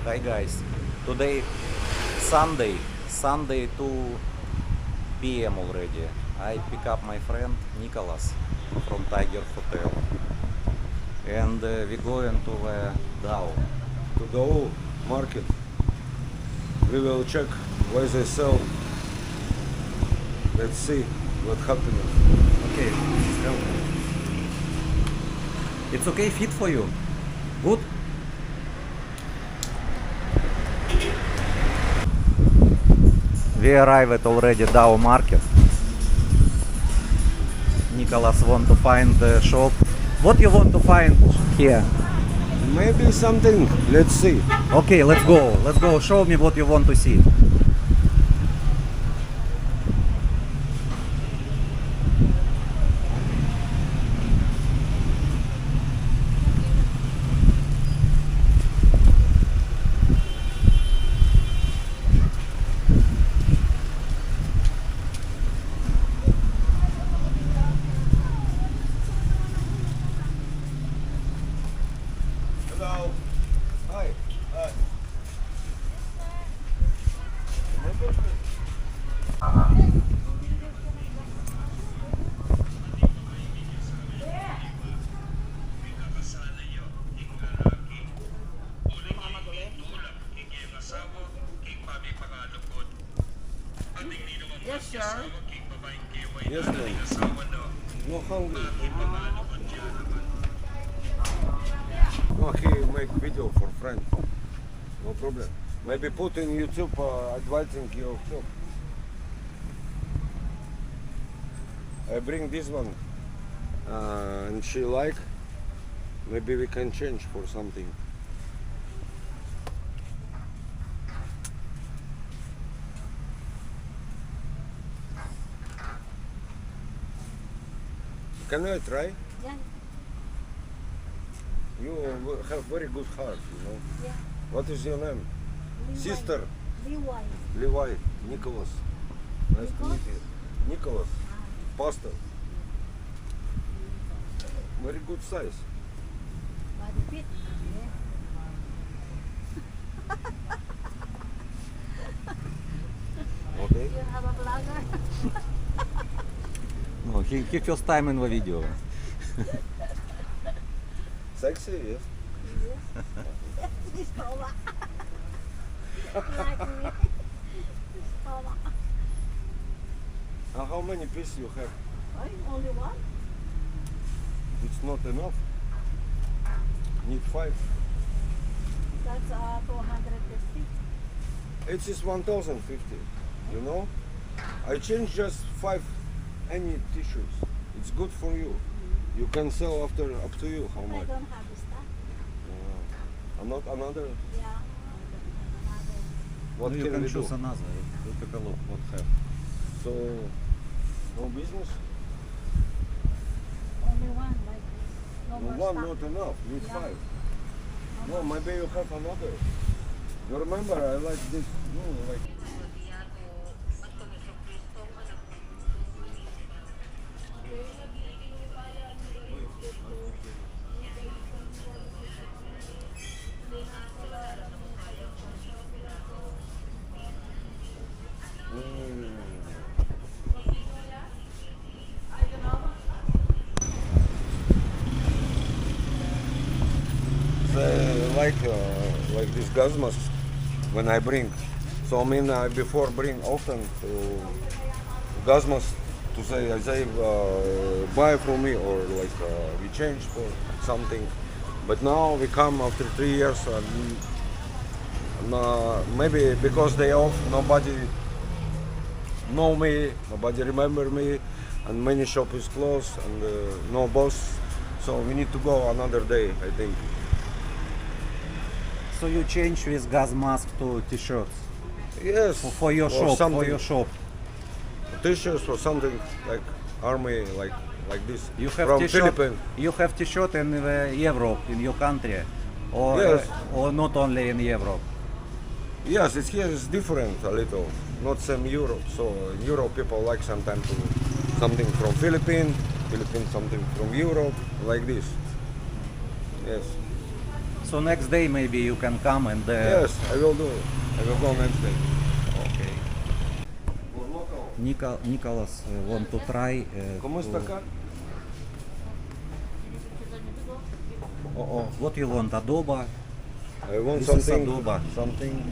Hi guys, today Sunday 2 p.m. already. I pick up my friend Nicholas from Tiger Hotel and we going to the DAO. To the whole market. We will check where they sell. Let's see what happens. Okay, please help me. It's okay fit for you? Good? We arrived already DAO market. Nicholas want to find the shop. What you want to find here? Maybe something. Let's see. Okay, let's go. Let's go. Show me what you want to see. Hello. Hi. Hi. Yes, sir. Yes, ma'am. No hungry. No, he make video for friend. No problem. Maybe put in YouTube advertising your shop. I bring this one, and she like. Maybe we can change for something. Can I try? Yeah. You have very good heart, you know. Yeah. What is your name? Levi. Sister Levi. Levi, Nicholas. Nice to Nicholas? meet you. Nicholas, pastor. Very good size. Body fit. Yeah. Okay. You have a blogger? No, he first time in the video. Sexy, yes. He's tall. Like me. He's tall. How many pieces you have? Only one? It's not enough. Need 5. That's 250. It is 1,050. You know? I change just 5 any t-shirts. It's good for you. You can sell after up to you how I much. don't have this stuff. Not another. Yeah. What you can can we choose do? another. You take a look what have. So no business. Only one like this. No No, more one stuff. not enough. Need Yeah. 5. No No, more. maybe you have another. You remember I like this. No, like. Like this gas mask when I bring. So I mean before bring often to gas mask to say they buy from me or like we change for something. But now we come after 3 years and maybe because they off nobody know me, nobody remember me, and many shop is closed and no boss. So we need to go another day, I think. So you change with gas mask to t-shirts Yes. for your or shop. For something. your shop. T-shirts or something like army, like this. You have from t-shirt. Philippines. You have t-shirt in Europe, in your country, or Yes. or not only in Europe. Yes, it's here is different a little, not same Europe. So in Europe people like sometimes to something from Philippines something from Europe, like this. Yes. So next day maybe you can come and. Yes, I will do. I will go next day. Okay. Nicholas want to try. ¿Cómo está acá? What you want? Adoba. I want This is something. adoba. Something.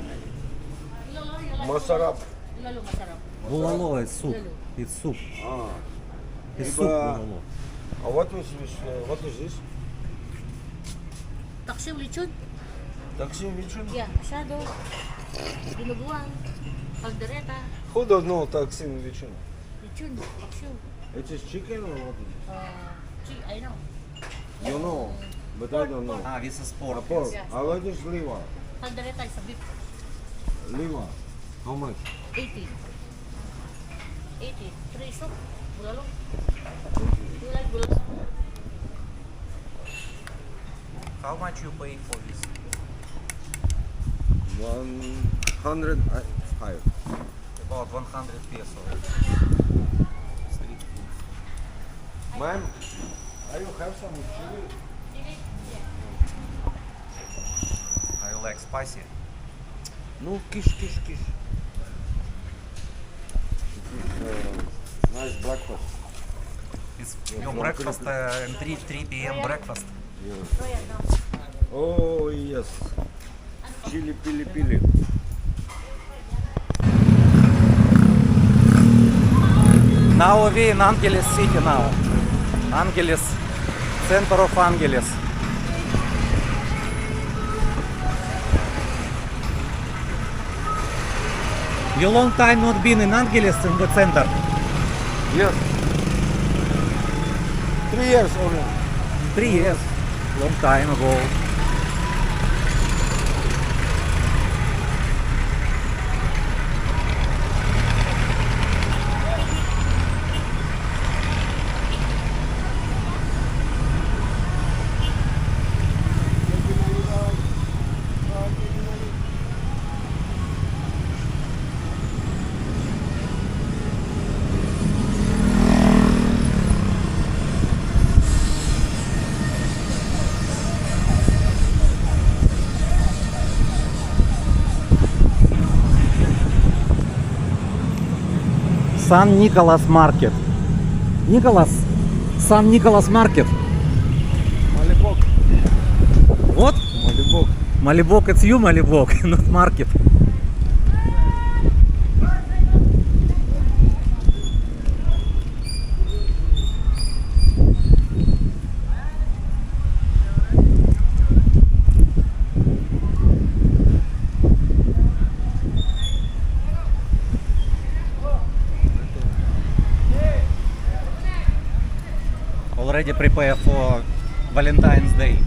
Masarap. Lalo masarap. Bulalo is soup. It's soup. Ah. It's Iba- soup bulalo. What is this? What is this? Taksim lechon. Taksim lechon? Yeah, asado. Dinuguan. Caldereta. Who don't know taksim lechon? Lechon. Taksim. It is chicken or what is I know. it? You know, but I don't know. Ah, this is pork. Pork. Yes. What is liver? Caldereta is a beef. Liver. How much? 80. 80. 3 soup. Bulalo. You like bulalo? How much you pay for this? 105. About 100 peso. Street food. Ma'am, are you have some chili? I like spicy. No, kish. Nice breakfast. It's your breakfast and 3 p.m. breakfast. Oh yes. Chili pili. Now we in Angeles City now. Angeles, center of Angeles. You long time not been in Angeles in the center. Yes. 3 years already. 3 years. Long time ago. San Nicholas Market. Nicholas, San Nicholas Market. Malibok. What? Malibok. Malibok, it's you Malibok, not market. Already prepare for Valentine's Day.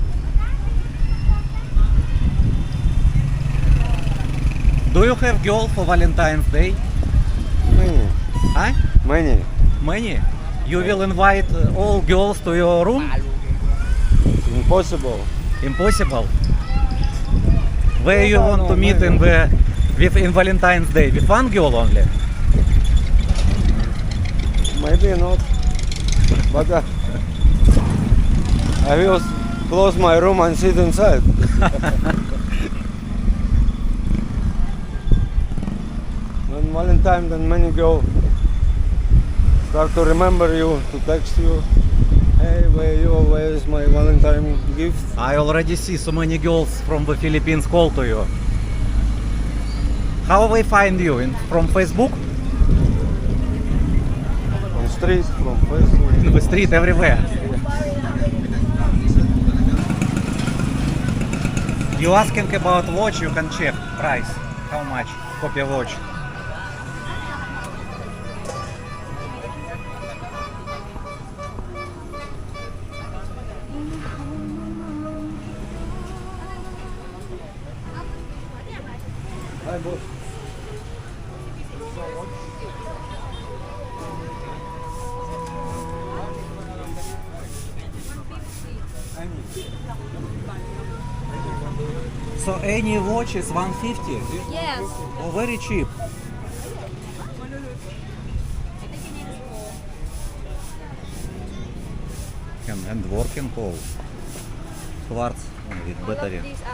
Do you have girl for Valentine's Day? Many. Huh? Many. Many? You will invite all girls to your room? Impossible. Impossible. Where you want to meet in Valentine's Day? With one girl only? Maybe not. But I will close my room and sit inside. When Valentine, then many girls start to remember you, to text you. Hey, where is my Valentine gift? I already see so many girls from the Philippines call to you. How they find you? From Facebook? On street, from Facebook. In the street, everywhere. You asking about watch, you can check price. How much? Copy watch. Hi, boss. So any watch is 150? Yes. Oh, very cheap. And working all. Quartz. With All of battery. this is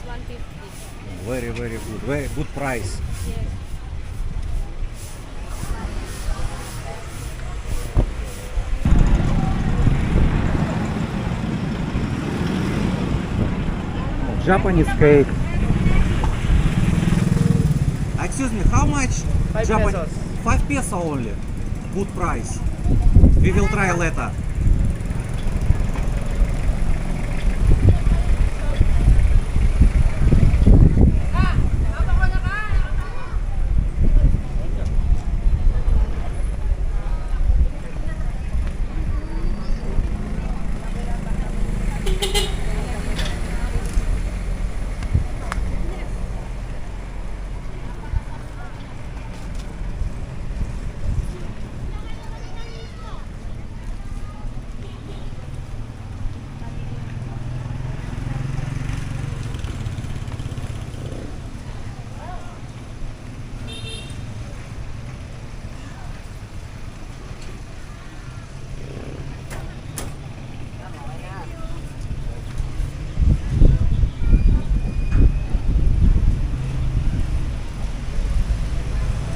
150. Very good. Very good price. Yes. Japanese cake. Excuse me, how much? 5 pesos. 5 peso only. Good price. We will try later.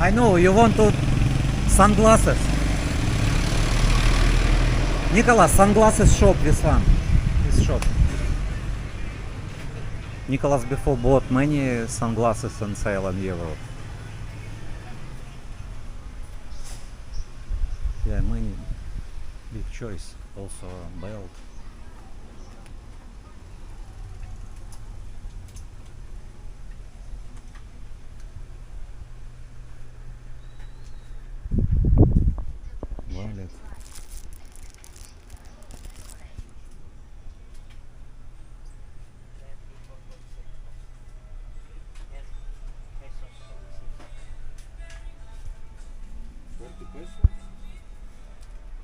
I know you want to sunglasses. Nicholas, sunglasses shop, this one. This shop. Nicholas before bought many sunglasses on sale in Europe. Yeah, many. Big choice. Also belt. Wallet.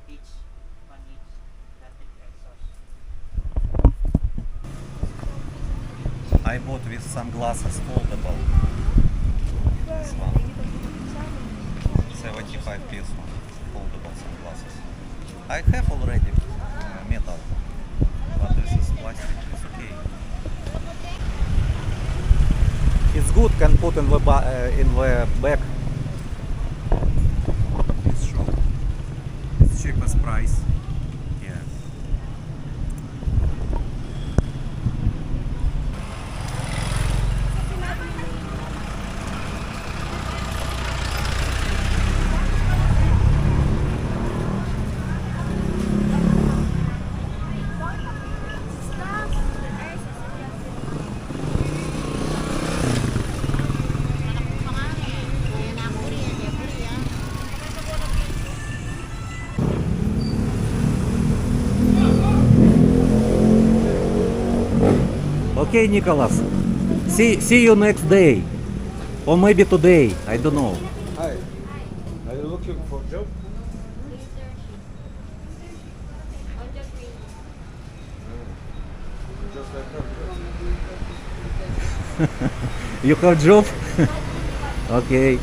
Each. One each. 30 pesos. I bought with sunglasses foldable. This one. 75 peso. Foldable sunglasses. I have already metal, but this is plastic. It's okay. It's good. Can put in the bag. It's shop. It's cheapest price. Yeah. Okay, Nicholas. See you next day, or maybe today. I don't know. Hi. Are you looking for job? Just like her. You have job? Okay.